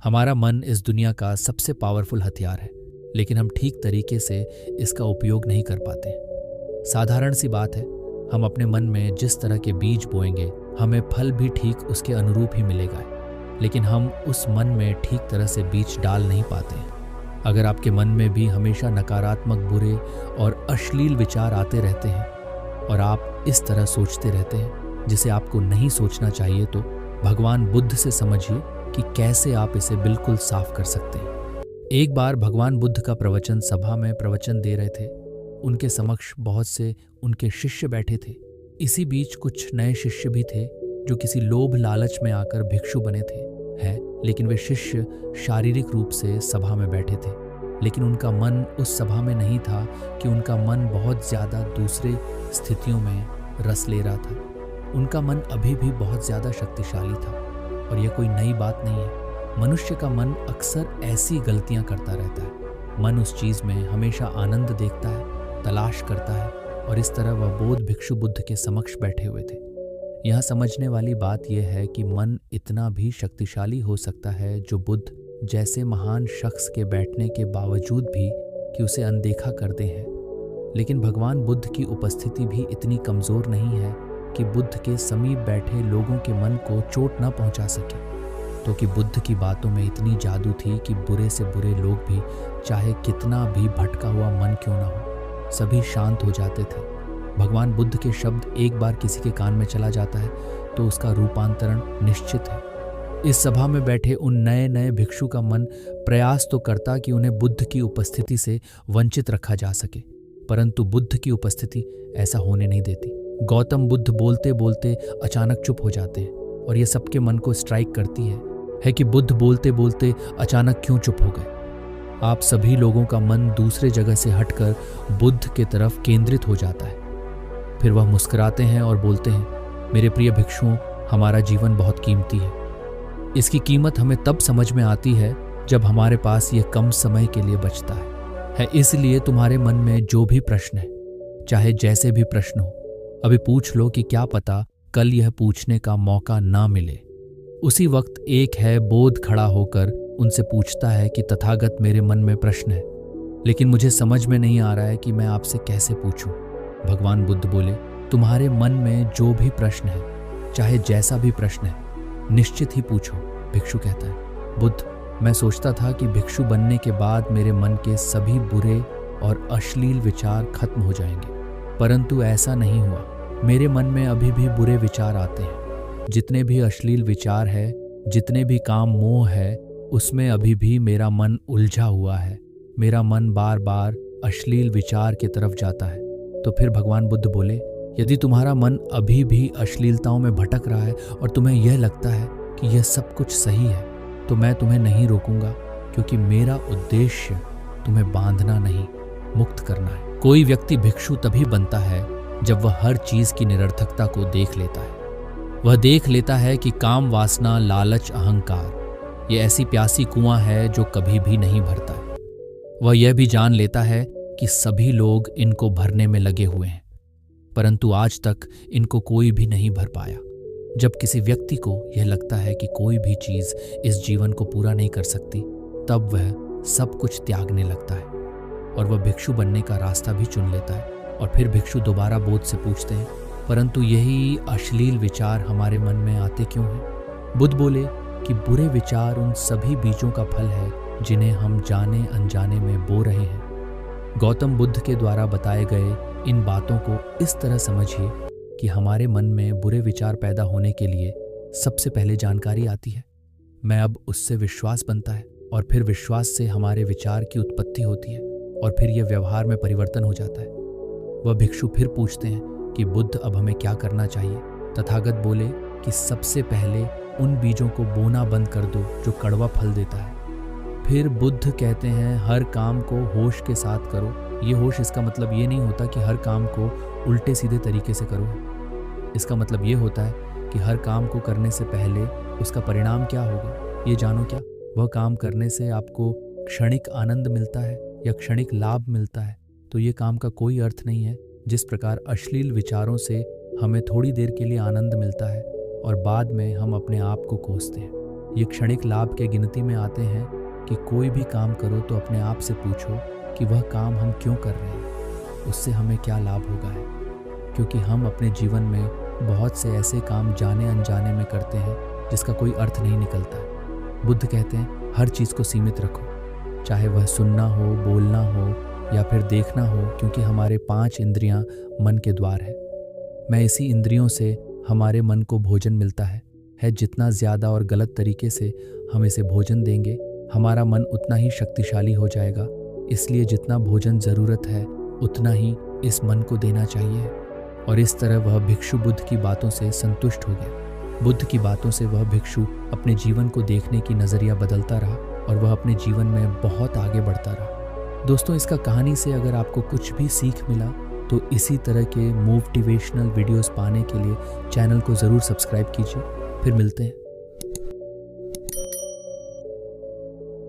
हमारा मन इस दुनिया का सबसे पावरफुल हथियार है, लेकिन हम ठीक तरीके से इसका उपयोग नहीं कर पाते। साधारण सी बात है, हम अपने मन में जिस तरह के बीज बोएंगे, हमें फल भी ठीक उसके अनुरूप ही मिलेगा, लेकिन हम उस मन में ठीक तरह से बीज डाल नहीं पाते हैं। अगर आपके मन में भी हमेशा नकारात्मक, बुरे और अश्लील विचार आते रहते हैं और आप इस तरह सोचते रहते हैं जिसे आपको नहीं सोचना चाहिए, तो भगवान बुद्ध से समझिए कि कैसे आप इसे बिल्कुल साफ कर सकते हैं। एक बार भगवान बुद्ध का प्रवचन सभा में प्रवचन दे रहे थे। उनके समक्ष बहुत से उनके शिष्य बैठे थे। इसी बीच कुछ नए शिष्य भी थे जो किसी लोभ लालच में आकर भिक्षु बने थे लेकिन वे शिष्य शारीरिक रूप से सभा में बैठे थे, लेकिन उनका मन उस सभा में नहीं था कि उनका मन बहुत ज्यादा दूसरे स्थितियों में रस ले रहा था। उनका मन अभी भी बहुत ज्यादा शक्तिशाली था। और यह कोई नई बात नहीं है। मनुष्य का मन अक्सर ऐसी गलतियां करता रहता है। मन उस चीज में हमेशा आनंद देखता है, तलाश करता है, और इस तरह वह बोध भिक्षु बुद्ध के समक्ष बैठे हुए थे। यहाँ समझने वाली बात यह है कि मन इतना भी शक्तिशाली हो सकता है जो बुद्ध जैसे महान शख्स के बैठने के बावजूद भी कि उसे अनदेखा कर दे है। लेकिन भगवान बुद्ध की उपस्थिति भी इतनी कमजोर नहीं है कि बुद्ध के समीप बैठे लोगों के मन को चोट न पहुंचा सके। तो कि बुद्ध की बातों में इतनी जादू थी कि बुरे से बुरे लोग भी, चाहे कितना भी भटका हुआ मन क्यों ना हो, सभी शांत हो जाते थे। भगवान बुद्ध के शब्द एक बार किसी के कान में चला जाता है तो उसका रूपांतरण निश्चित है। इस सभा में बैठे उन नए नए भिक्षु का मन प्रयास तो करता कि उन्हें बुद्ध की उपस्थिति से वंचित रखा जा सके, परंतु बुद्ध की उपस्थिति ऐसा होने नहीं देती। गौतम बुद्ध बोलते बोलते अचानक चुप हो जाते हैं और यह सबके मन को स्ट्राइक करती है कि बुद्ध बोलते बोलते अचानक क्यों चुप हो गए। आप सभी लोगों का मन दूसरे जगह से हटकर बुद्ध के तरफ केंद्रित हो जाता है। फिर वह मुस्कुराते हैं और बोलते हैं, मेरे प्रिय भिक्षुओं, हमारा जीवन बहुत कीमती है। इसकी कीमत हमें तब समझ में आती है जब हमारे पास यह कम समय के लिए बचता है। इसलिए तुम्हारे मन में जो भी प्रश्न है, चाहे जैसे भी प्रश्न हो, अभी पूछ लो कि क्या पता कल यह पूछने का मौका ना मिले। उसी वक्त एक है बोध खड़ा होकर उनसे पूछता है कि तथागत, मेरे मन में प्रश्न है, लेकिन मुझे समझ में नहीं आ रहा है कि मैं आपसे कैसे पूछूं। भगवान बुद्ध बोले, तुम्हारे मन में जो भी प्रश्न है, चाहे जैसा भी प्रश्न है, निश्चित ही पूछो। भिक्षु कहता है, बुद्ध, मैं सोचता था कि भिक्षु बनने के बाद मेरे मन के सभी बुरे और अश्लील विचार खत्म हो जाएंगे, परंतु ऐसा नहीं हुआ। मेरे मन में अभी भी बुरे विचार आते हैं। जितने भी अश्लील विचार है, जितने भी काम मोह है, उसमें अभी भी मेरा मन उलझा हुआ है। मेरा मन बार बार अश्लील विचार की तरफ जाता है। तो फिर भगवान बुद्ध बोले, यदि तुम्हारा मन अभी भी अश्लीलताओं में भटक रहा है और तुम्हें यह लगता है कि यह सब कुछ सही है, तो मैं तुम्हें नहीं रोकूंगा, क्योंकि मेरा उद्देश्य तुम्हें बांधना नहीं, मुक्त करना है। कोई व्यक्ति भिक्षु तभी बनता है जब वह हर चीज की निरर्थकता को देख लेता है। वह देख लेता है कि काम, वासना, लालच, अहंकार ये ऐसी प्यासी कुआं है जो कभी भी नहीं भरता है। वह यह भी जान लेता है कि सभी लोग इनको भरने में लगे हुए हैं, परंतु आज तक इनको कोई भी नहीं भर पाया। जब किसी व्यक्ति को यह लगता है कि कोई भी चीज इस जीवन को पूरा नहीं कर सकती, तब वह सब कुछ त्यागने लगता है और वह भिक्षु बनने का रास्ता भी चुन लेता है। और फिर भिक्षु दोबारा बोध से पूछते हैं, परंतु यही अश्लील विचार हमारे मन में आते क्यों हैं? बुद्ध बोले कि बुरे विचार उन सभी बीजों का फल है जिन्हें हम जाने अनजाने में बो रहे हैं। गौतम बुद्ध के द्वारा बताए गए इन बातों को इस तरह समझिए कि हमारे मन में बुरे विचार पैदा होने के लिए सबसे पहले जानकारी आती है। मैं अब उससे विश्वास बनता है और फिर विश्वास से हमारे विचार की उत्पत्ति होती है और फिर यह व्यवहार में परिवर्तन हो जाता है। वह भिक्षु फिर पूछते हैं कि बुद्ध, अब हमें क्या करना चाहिए? तथागत बोले कि सबसे पहले उन बीजों को बोना बंद कर दो जो कड़वा फल देता है। फिर बुद्ध कहते हैं, हर काम को होश के साथ करो। ये होश, इसका मतलब ये नहीं होता कि हर काम को उल्टे सीधे तरीके से करो। इसका मतलब ये होता है कि हर काम को करने से पहले उसका परिणाम क्या होगा ये जानो। क्या वह काम करने से आपको क्षणिक आनंद मिलता है या क्षणिक लाभ मिलता है, तो ये काम का कोई अर्थ नहीं है। जिस प्रकार अश्लील विचारों से हमें थोड़ी देर के लिए आनंद मिलता है और बाद में हम अपने आप को कोसते हैं, ये क्षणिक लाभ के गिनती में आते हैं कि कोई भी काम करो तो अपने आप से पूछो कि वह काम हम क्यों कर रहे हैं, उससे हमें क्या लाभ होगा है। क्योंकि हम अपने जीवन में बहुत से ऐसे काम जाने अनजाने में करते हैं जिसका कोई अर्थ नहीं निकलता है। बुद्ध कहते हैं हर चीज़ को सीमित रखो, चाहे वह सुनना हो, बोलना हो या फिर देखना हो, क्योंकि हमारे 5 इंद्रियां मन के द्वार है। मैं इसी इंद्रियों से हमारे मन को भोजन मिलता है। जितना ज़्यादा और गलत तरीके से हम इसे भोजन देंगे, हमारा मन उतना ही शक्तिशाली हो जाएगा। इसलिए जितना भोजन ज़रूरत है उतना ही इस मन को देना चाहिए। और इस तरह वह भिक्षु बुद्ध की बातों से संतुष्ट हो गया। बुद्ध की बातों से वह भिक्षु अपने जीवन को देखने की नज़रिया बदलता रहा और वह अपने जीवन में बहुत आगे बढ़ता रहा। दोस्तों, इसका कहानी से अगर आपको कुछ भी सीख मिला तो इसी तरह के मोटिवेशनल वीडियोस पाने के लिए चैनल को ज़रूर सब्सक्राइब कीजिए। फिर मिलते हैं।